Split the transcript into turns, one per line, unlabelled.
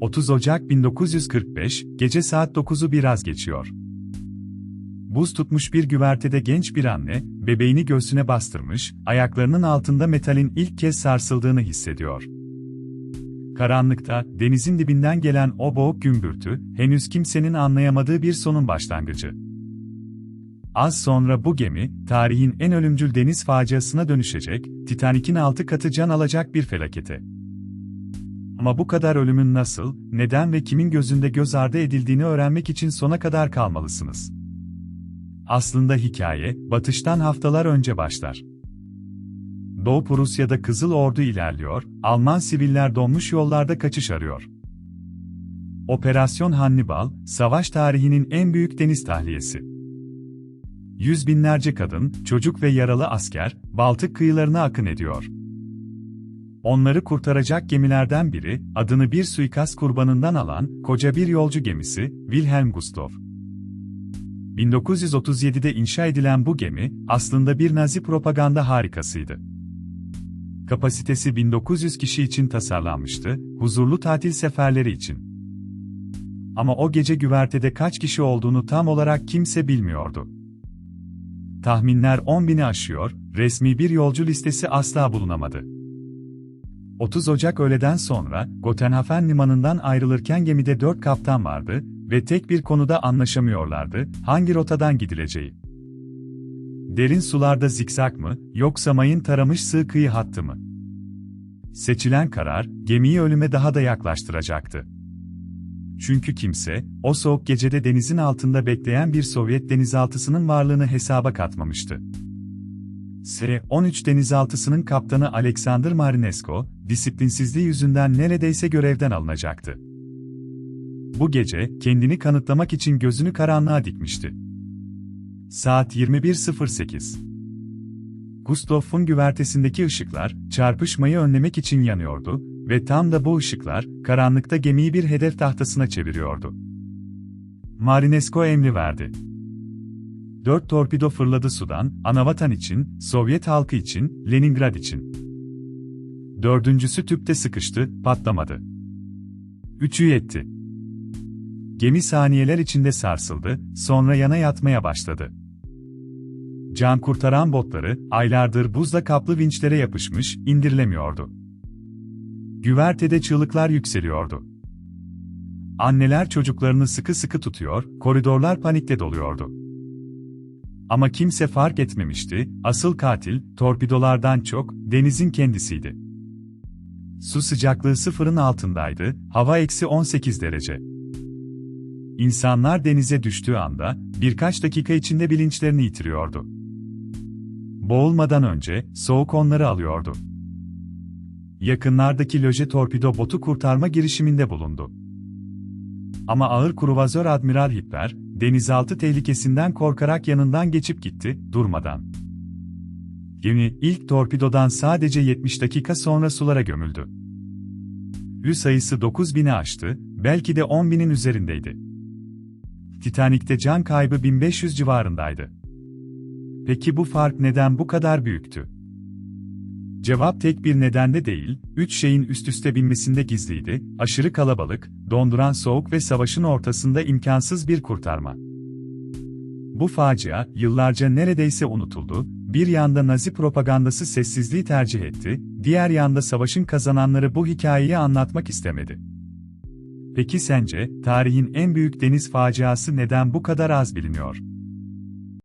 30 Ocak 1945, gece saat 9'u biraz geçiyor. Buz tutmuş bir güvertede genç bir anne, bebeğini göğsüne bastırmış, ayaklarının altında metalin ilk kez sarsıldığını hissediyor. Karanlıkta, denizin dibinden gelen o boğuk gümbürtü, henüz kimsenin anlayamadığı bir sonun başlangıcı. Az sonra bu gemi, tarihin en ölümcül deniz faciasına dönüşecek, Titanik'in 6 katı can alacak bir felakete. Ama bu kadar ölümün nasıl, neden ve kimin gözünde göz ardı edildiğini öğrenmek için sona kadar kalmalısınız. Aslında hikaye, batıştan haftalar önce başlar. Doğu Prusya'da Kızıl Ordu ilerliyor, Alman siviller donmuş yollarda kaçış arıyor. Operasyon Hannibal, savaş tarihinin en büyük deniz tahliyesi. Yüz binlerce kadın, çocuk ve yaralı asker, Baltık kıyılarına akın ediyor. Onları kurtaracak gemilerden biri, adını bir suikast kurbanından alan, koca bir yolcu gemisi, Wilhelm Gustloff. 1937'de inşa edilen bu gemi, aslında bir Nazi propaganda harikasıydı. Kapasitesi 1900 kişi için tasarlanmıştı, huzurlu tatil seferleri için. Ama o gece güvertede kaç kişi olduğunu tam olarak kimse bilmiyordu. Tahminler 10.000'i aşıyor, resmi bir yolcu listesi asla bulunamadı. 30 Ocak öğleden sonra, Gotenhafen limanından ayrılırken gemide 4 kaptan vardı ve tek bir konuda anlaşamıyorlardı, hangi rotadan gidileceği. Derin sularda zikzak mı, yoksa mayın taramış sığ kıyı hattı mı? Seçilen karar, gemiyi ölüme daha da yaklaştıracaktı. Çünkü kimse, o soğuk gecede denizin altında bekleyen bir Sovyet denizaltısının varlığını hesaba katmamıştı. S-13 denizaltısının kaptanı Alexander Marinesko, disiplinsizliği yüzünden neredeyse görevden alınacaktı. Bu gece, kendini kanıtlamak için gözünü karanlığa dikmişti. Saat 21:08. Gustloff'un güvertesindeki ışıklar, çarpışmayı önlemek için yanıyordu ve tam da bu ışıklar, karanlıkta gemiyi bir hedef tahtasına çeviriyordu. Marinesko emri verdi. 4 torpido fırladı sudan, Anavatan için, Sovyet halkı için, Leningrad için. 4.'sü tüpte sıkıştı, patlamadı. 3'ü yetti. Gemi saniyeler içinde sarsıldı, sonra yana yatmaya başladı. Can kurtaran botları, aylardır buzla kaplı vinçlere yapışmış, indirilemiyordu. Güvertede çığlıklar yükseliyordu. Anneler çocuklarını sıkı sıkı tutuyor, koridorlar panikle doluyordu. Ama kimse fark etmemişti, asıl katil, torpidolardan çok, denizin kendisiydi. Su sıcaklığı sıfırın altındaydı, hava -18 derece. İnsanlar denize düştüğü anda, birkaç dakika içinde bilinçlerini yitiriyordu. Boğulmadan önce, soğuk onları alıyordu. Yakınlardaki loje torpido botu kurtarma girişiminde bulundu. Ama ağır kruvazör Admiral Hitler, denizaltı tehlikesinden korkarak yanından geçip gitti, durmadan. Gemi, ilk torpidodan sadece 70 dakika sonra sulara gömüldü. Ölü sayısı 9.000'i aştı, belki de 10.000'in üzerindeydi. Titanik'te can kaybı 1500 civarındaydı. Peki bu fark neden bu kadar büyüktü? Cevap tek bir nedende değil, 3 şeyin üst üste binmesinde gizliydi: aşırı kalabalık, donduran soğuk ve savaşın ortasında imkansız bir kurtarma. Bu facia, yıllarca neredeyse unutuldu, bir yanda Nazi propagandası sessizliği tercih etti, diğer yanda savaşın kazananları bu hikayeyi anlatmak istemedi. Peki sence, tarihin en büyük deniz faciası neden bu kadar az biliniyor?